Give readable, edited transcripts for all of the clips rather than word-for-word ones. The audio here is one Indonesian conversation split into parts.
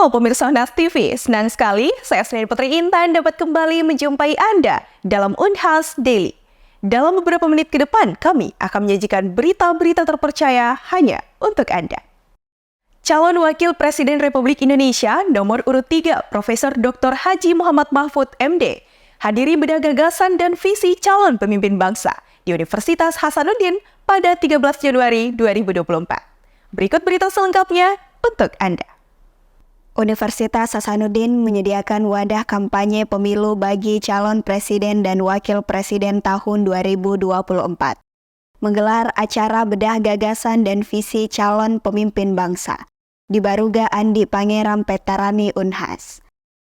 Halo pemirsa Nas TV, senang sekali saya Sendiri Putri Intan dapat kembali menjumpai Anda dalam Unhas Daily. Dalam beberapa menit ke depan, kami akan menyajikan berita-berita terpercaya hanya untuk Anda. Calon Wakil Presiden Republik Indonesia nomor urut 3, Profesor Dr. Haji Muhammad Mahfud MD, hadiri bedah gagasan dan visi calon pemimpin bangsa di Universitas Hasanuddin pada 13 Januari 2024. Berikut berita selengkapnya untuk Anda. Universitas Hasanuddin menyediakan wadah kampanye pemilu bagi calon presiden dan wakil presiden tahun 2024. Menggelar acara bedah gagasan dan visi calon pemimpin bangsa di Baruga Andi Pangeran Petarani Unhas.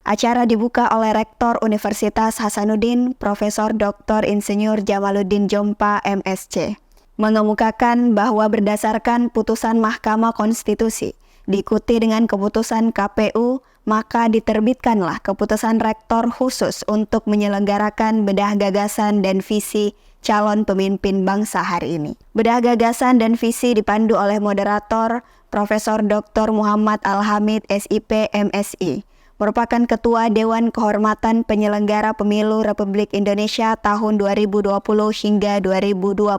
Acara dibuka oleh Rektor Universitas Hasanuddin, Profesor Dr. Insinyur Jamaluddin Jompa, MSc, mengemukakan bahwa berdasarkan putusan Mahkamah Konstitusi, diikuti dengan keputusan KPU, maka diterbitkanlah keputusan rektor khusus untuk menyelenggarakan bedah gagasan dan visi calon pemimpin bangsa hari ini. Bedah gagasan dan visi dipandu oleh moderator Profesor Dr. Muhammad Al-Hamid, SIP, MSI, merupakan Ketua Dewan Kehormatan Penyelenggara Pemilu Republik Indonesia tahun 2020 hingga 2022.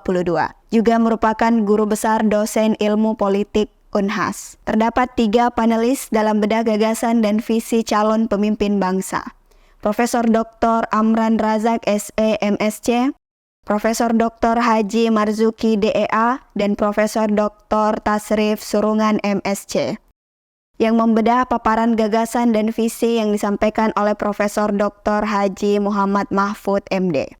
Juga merupakan Guru Besar Dosen Ilmu Politik Unhas. Terdapat 3 panelis dalam bedah gagasan dan visi calon pemimpin bangsa. Profesor Dr. Amran Razak, SE, MSc, Profesor Dr. Haji Marzuki, DEA, dan Profesor Dr. Tasrif Surungan, MSc, yang membedah paparan gagasan dan visi yang disampaikan oleh Profesor Dr. Haji Muhammad Mahfud, MD.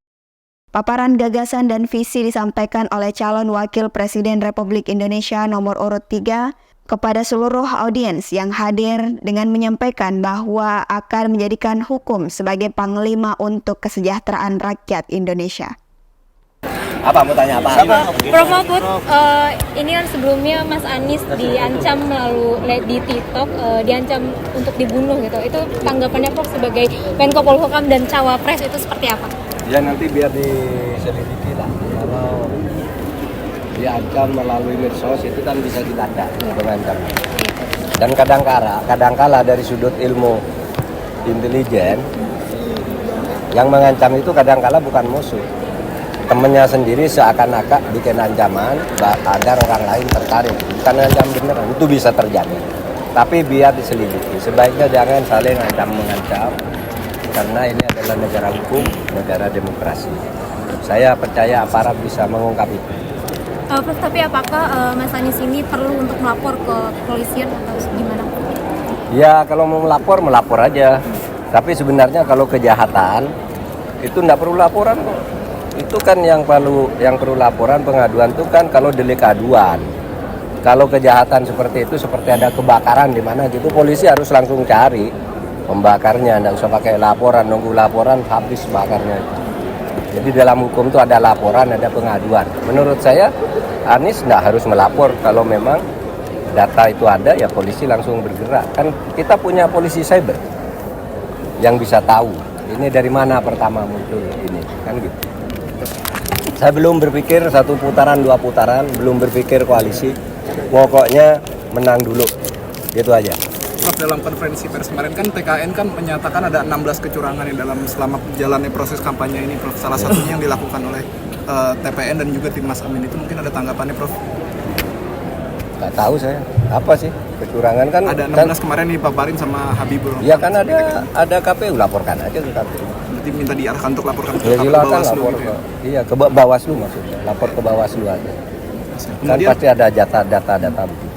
Paparan gagasan dan visi disampaikan oleh calon wakil presiden Republik Indonesia nomor urut 3 kepada seluruh audiens yang hadir dengan menyampaikan bahwa akan menjadikan hukum sebagai panglima untuk kesejahteraan rakyat Indonesia. Apa mau tanya apa? Prof Mahfud, ini kan sebelumnya Mas Anies diancam melalui di TikTok, diancam untuk dibunuh gitu. Itu tanggapannya Prof sebagai Menko Polhukam dan Cawapres itu seperti apa? Ya nanti biar diselidiki lah. Kalau diancam melalui medsos itu kan bisa dilacak mengancam. Dan kadangkala dari sudut ilmu intelijen yang mengancam itu kadangkala bukan musuh. Temennya sendiri seakan-akan bikin ancaman agar orang lain tertarik. Bukan ancam beneran, itu bisa terjadi. Tapi biar diselidiki. Sebaiknya jangan saling ancam-mengancam. Karena ini adalah negara hukum, negara demokrasi. Saya percaya aparat bisa mengungkap itu. Prof, tapi apakah Mas Anies ini perlu untuk melapor ke kepolisian atau gimana? Ya kalau mau melapor aja. Tapi sebenarnya kalau kejahatan itu enggak perlu laporan kok. Itu kan yang perlu laporan pengaduan itu kan kalau delik aduan. Kalau kejahatan seperti itu, seperti ada kebakaran di mana gitu, polisi harus langsung cari pembakarnya, enggak usah pakai laporan, nunggu laporan habis bakarnya. Jadi dalam hukum itu ada laporan, ada pengaduan. Menurut saya Anies enggak harus melapor. Kalau memang data itu ada ya polisi langsung bergerak. Kan kita punya polisi cyber yang bisa tahu ini dari mana pertama muncul ini, kan gitu. Saya belum berpikir 1 putaran, 2 putaran, belum berpikir koalisi. Pokoknya menang dulu. Gitu aja. Prof, dalam konferensi pers kemarin kan TKN kan menyatakan ada 16 kecurangan yang selama jalannya proses kampanye ini, Prof. Salah satunya yang dilakukan oleh TPN dan juga tim Mas Amin, itu mungkin ada tanggapannya, Prof? Gak tahu saya. Apa sih kecurangan kan? Ada 16 kemarin dipaparin sama Habibur. Ya kan ada KPU, laporkan aja ke KPU. Berarti minta diarahkan untuk laporkan ke Ya silakan Bawaslu lapor gitu ya? Iya ke Bawaslu maksudnya. Lapor ke Bawaslu aja. Kan pasti ada data begitu.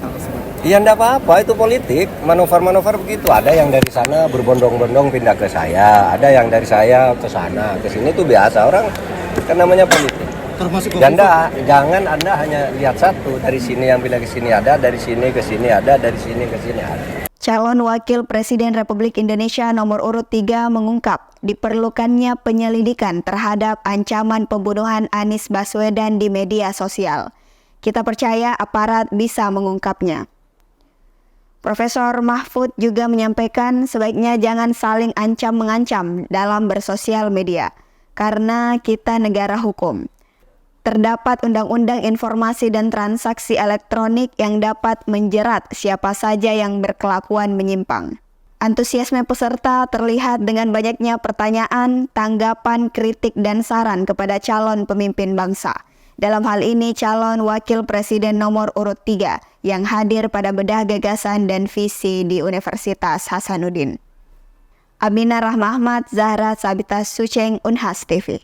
Iya enggak apa-apa, itu politik, manuver-manuver begitu. Ada yang dari sana berbondong-bondong pindah ke saya, ada yang dari saya ke sana, ke sini itu biasa, orang kan namanya politik. Dan jangan Anda hanya lihat satu, dari sini yang pindah ke sini ada, dari sini ke sini ada, dari sini ke sini ada. Calon Wakil Presiden Republik Indonesia nomor urut 3 mengungkap diperlukannya penyelidikan terhadap ancaman pembunuhan Anies Baswedan di media sosial. Kita percaya aparat bisa mengungkapnya. Profesor Mahfud juga menyampaikan sebaiknya jangan saling ancam-mengancam dalam bersosial media, karena kita negara hukum. terdapat Undang-Undang Informasi dan Transaksi Elektronik yang dapat menjerat siapa saja yang berkelakuan menyimpang. Antusiasme peserta terlihat dengan banyaknya pertanyaan, tanggapan, kritik, dan saran kepada calon pemimpin bangsa. Dalam hal ini calon wakil presiden nomor urut 3 yang hadir pada bedah gagasan dan visi di Universitas Hasanuddin. Aminah Rahmahmat, Zahra Sabita Suceng, Unhas TV.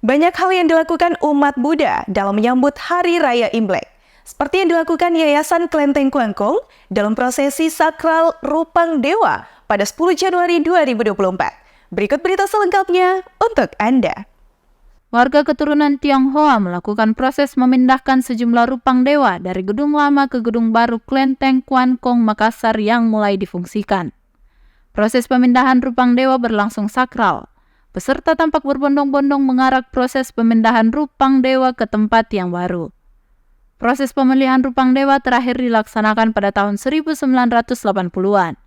Banyak hal yang dilakukan umat Buddha dalam menyambut Hari Raya Imlek. Seperti yang dilakukan Yayasan Klenteng Kuangkong dalam prosesi sakral Rupang Dewa pada 10 Januari 2024. Berikut berita selengkapnya untuk Anda. Warga keturunan Tionghoa melakukan proses memindahkan sejumlah rupang dewa dari gedung lama ke gedung baru Klenteng Kuangkong Makassar yang mulai difungsikan. Proses pemindahan rupang dewa berlangsung sakral. Peserta tampak berbondong-bondong mengarak proses pemindahan rupang dewa ke tempat yang baru. Proses pemilihan rupang dewa terakhir dilaksanakan pada tahun 1980-an.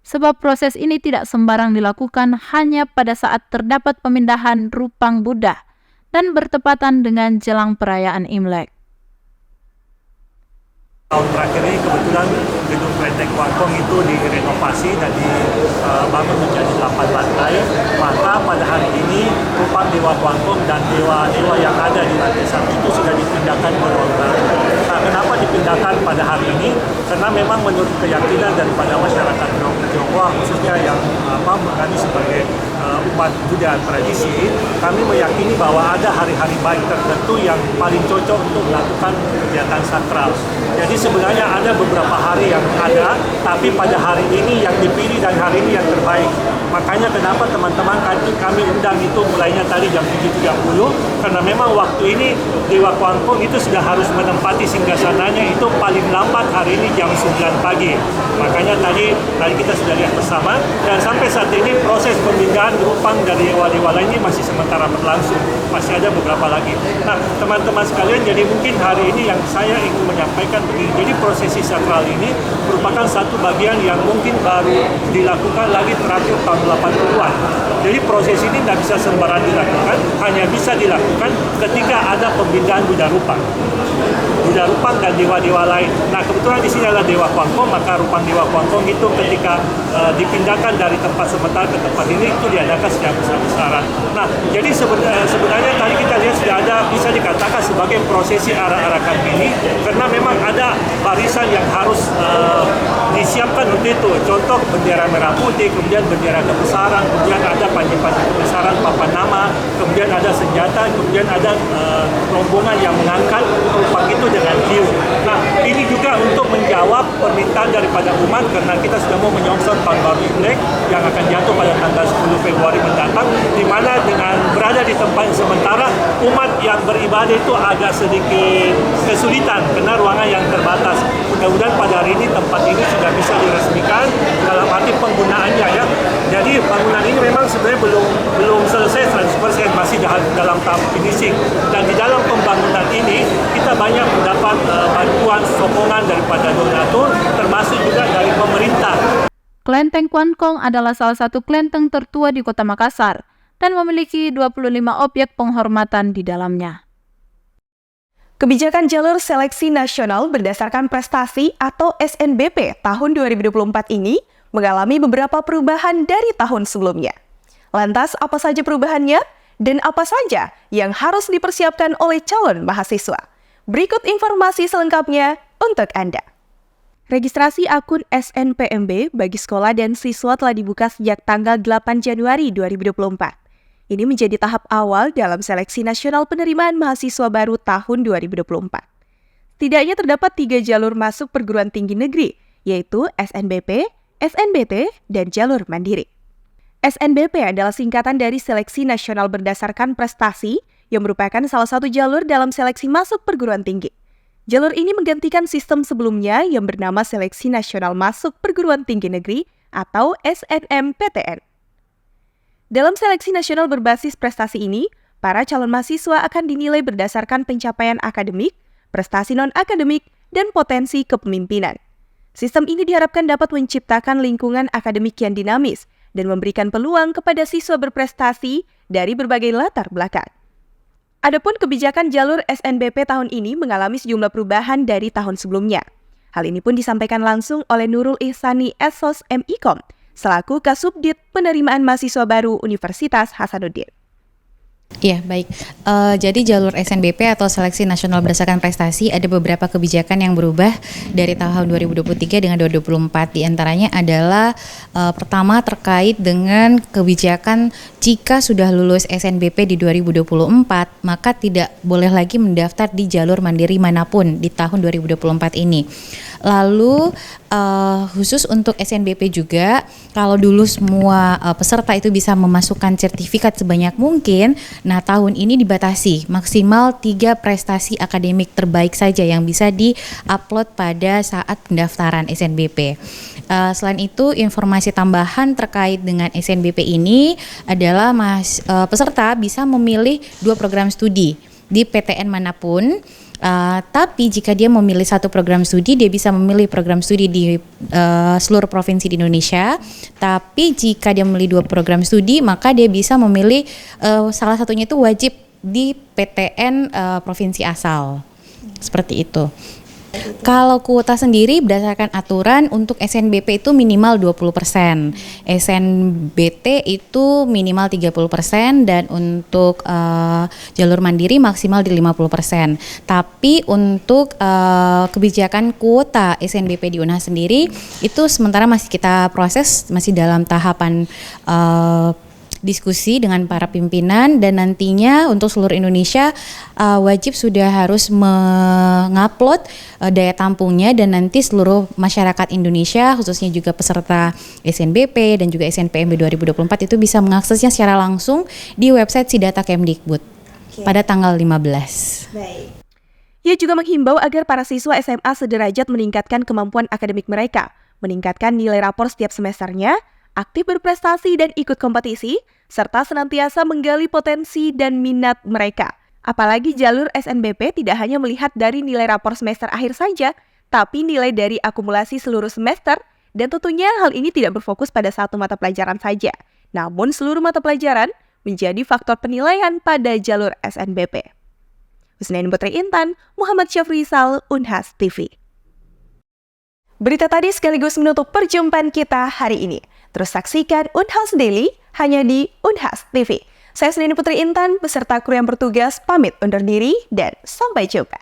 Sebab proses ini tidak sembarang dilakukan hanya pada saat terdapat pemindahan rupang Buddha dan bertepatan dengan jelang perayaan Imlek. Tahun terakhir ini kebetulan gedung Klenteng Kuangkong itu direnovasi dan dibangun menjadi 8 lantai. Maka pada hari ini rupang Dewa Kuangkong dan dewa-dewa yang ada di lantai 1 itu sudah dipindahkan ke ruang baru. Nah, kenapa dipindahkan pada hari ini? Karena memang menurut keyakinan daripada masyarakat Tionghoa khususnya yang mengenai sebagai umat Buddha tradisi, kami meyakini bahwa ada hari-hari baik tertentu yang paling cocok untuk melakukan kegiatan sakral. Jadi sebenarnya ada beberapa hari yang ada, tapi pada hari ini yang dipilih dan hari ini yang terbaik. Makanya kenapa teman-teman kami undang itu mulainya tadi jam 7.30, karena memang waktu ini Dewa Kuangkong itu sudah harus menempati singgasananya itu paling lambat hari ini jam 9 pagi. Makanya tadi kita sudah lihat bersama, dan sampai saat ini proses pemindahan rupang dari dewa-dewa lain ini masih sementara berlangsung. Masih ada beberapa lagi. Nah, teman-teman sekalian, jadi mungkin hari ini yang saya ingin menyampaikan begini. Jadi prosesi sakral ini merupakan satu bagian yang mungkin baru dilakukan lagi terakhir tahun 80-an. Jadi proses ini tidak bisa sembarang dilakukan, hanya bisa dilakukan ketika ada pemindahan Buddha Rupang dan dewa-dewa lain. Nah, kebetulan di sini adalah Dewa Kuangkong, maka rupang Dewa Kuangkong itu ketika dipindahkan dari tempat sementara ke tempat ini itu diadakan secara besar-besaran. Nah, jadi sebenarnya tadi kita lihat sudah ada, bisa dikatakan sebagai prosesi arak-arakan ini, karena memang ada barisan yang harus disiapkan untuk itu. Contoh bendera merah putih, kemudian bendera kebesaran, kemudian ada panji-panji kebesaran, papan nama, kemudian ada senjata, kemudian ada rombongan yang mengangkat rupang itu dengan hiu. Nah, ini juga untuk menjawab permintaan daripada umat, karena kita sudah mau menyongsong tahun baru Imlek yang akan jatuh pada tanggal 10 Februari mendatang, di mana dengan berada di tempat yang sementara, umat yang beribadah itu agak sedikit kesulitan karena ruangan yang terbatas. Mudah-mudahan pada hari ini tempat ini sudah bisa diresmikan dalam arti penggunaannya ya. Jadi bangunan ini memang sebenarnya belum selesai 100%, masih dalam tahap finishing. Dan di dalam pembangunan ini kita banyak mendapat bantuan sokongan daripada donatur, termasuk juga dari pemerintah. Klenteng Kuangkong adalah salah satu klenteng tertua di Kota Makassar dan memiliki 25 objek penghormatan di dalamnya. Kebijakan jalur seleksi nasional berdasarkan prestasi atau SNBP tahun 2024 ini mengalami beberapa perubahan dari tahun sebelumnya. Lantas, apa saja perubahannya dan apa saja yang harus dipersiapkan oleh calon mahasiswa? Berikut informasi selengkapnya untuk Anda. Registrasi akun SNPMB bagi sekolah dan siswa telah dibuka sejak tanggal 8 Januari 2024. Ini menjadi tahap awal dalam seleksi nasional penerimaan mahasiswa baru tahun 2024. Setidaknya terdapat 3 jalur masuk perguruan tinggi negeri, yaitu SNBP, SNBT, dan jalur mandiri. SNBP adalah singkatan dari Seleksi Nasional Berdasarkan Prestasi yang merupakan salah satu jalur dalam seleksi masuk perguruan tinggi. Jalur ini menggantikan sistem sebelumnya yang bernama Seleksi Nasional Masuk Perguruan Tinggi Negeri atau SNMPTN. Dalam seleksi nasional berbasis prestasi ini, para calon mahasiswa akan dinilai berdasarkan pencapaian akademik, prestasi non-akademik, dan potensi kepemimpinan. Sistem ini diharapkan dapat menciptakan lingkungan akademik yang dinamis dan memberikan peluang kepada siswa berprestasi dari berbagai latar belakang. Adapun kebijakan jalur SNBP tahun ini mengalami sejumlah perubahan dari tahun sebelumnya. Hal ini pun disampaikan langsung oleh Nurul Ihsani Esos MIKOM, selaku Kasubdit Penerimaan Mahasiswa Baru Universitas Hasanuddin. Iya, baik. Jadi jalur SNBP atau Seleksi Nasional Berdasarkan Prestasi ada beberapa kebijakan yang berubah dari tahun 2023 dengan 2024. Di antaranya adalah pertama terkait dengan kebijakan jika sudah lulus SNBP di 2024, maka tidak boleh lagi mendaftar di jalur mandiri manapun di tahun 2024 ini. Lalu khusus untuk SNBP juga, kalau dulu semua peserta itu bisa memasukkan sertifikat sebanyak mungkin, nah tahun ini dibatasi maksimal 3 prestasi akademik terbaik saja yang bisa di-upload pada saat pendaftaran SNBP. Selain itu, informasi tambahan terkait dengan SNBP ini adalah peserta bisa memilih 2 program studi di PTN manapun. Tapi jika dia memilih satu program studi, dia bisa memilih program studi di seluruh provinsi di Indonesia. Tapi jika dia memilih 2 program studi, maka dia bisa memilih salah satunya itu wajib di PTN provinsi asal. Seperti itu. Kalau kuota sendiri berdasarkan aturan untuk SNBP itu minimal 20%, SNBT itu minimal 30%, dan untuk jalur mandiri maksimal di 50%. Tapi untuk kebijakan kuota SNBP di Unhas sendiri itu sementara masih kita proses, masih dalam tahapan diskusi dengan para pimpinan, dan nantinya untuk seluruh Indonesia wajib sudah harus mengupload daya tampungnya, dan nanti seluruh masyarakat Indonesia khususnya juga peserta SNBP dan juga SNPMB 2024 itu bisa mengaksesnya secara langsung di website Sidata Kemdikbud pada tanggal 15. Baik. Ia juga menghimbau agar para siswa SMA sederajat meningkatkan kemampuan akademik mereka, meningkatkan nilai rapor setiap semesternya, aktif berprestasi dan ikut kompetisi, serta senantiasa menggali potensi dan minat mereka. Apalagi jalur SNBP tidak hanya melihat dari nilai rapor semester akhir saja, tapi nilai dari akumulasi seluruh semester, dan tentunya hal ini tidak berfokus pada satu mata pelajaran saja. Namun seluruh mata pelajaran menjadi faktor penilaian pada jalur SNBP. Husnain Putri Intan, Muhammad Syafrizal, Unhas TV. Berita tadi sekaligus menutup perjumpaan kita hari ini. Terus saksikan Unhas Daily hanya di Unhas TV. Saya Husnain Putri Intan beserta kru yang bertugas pamit undur diri dan sampai jumpa.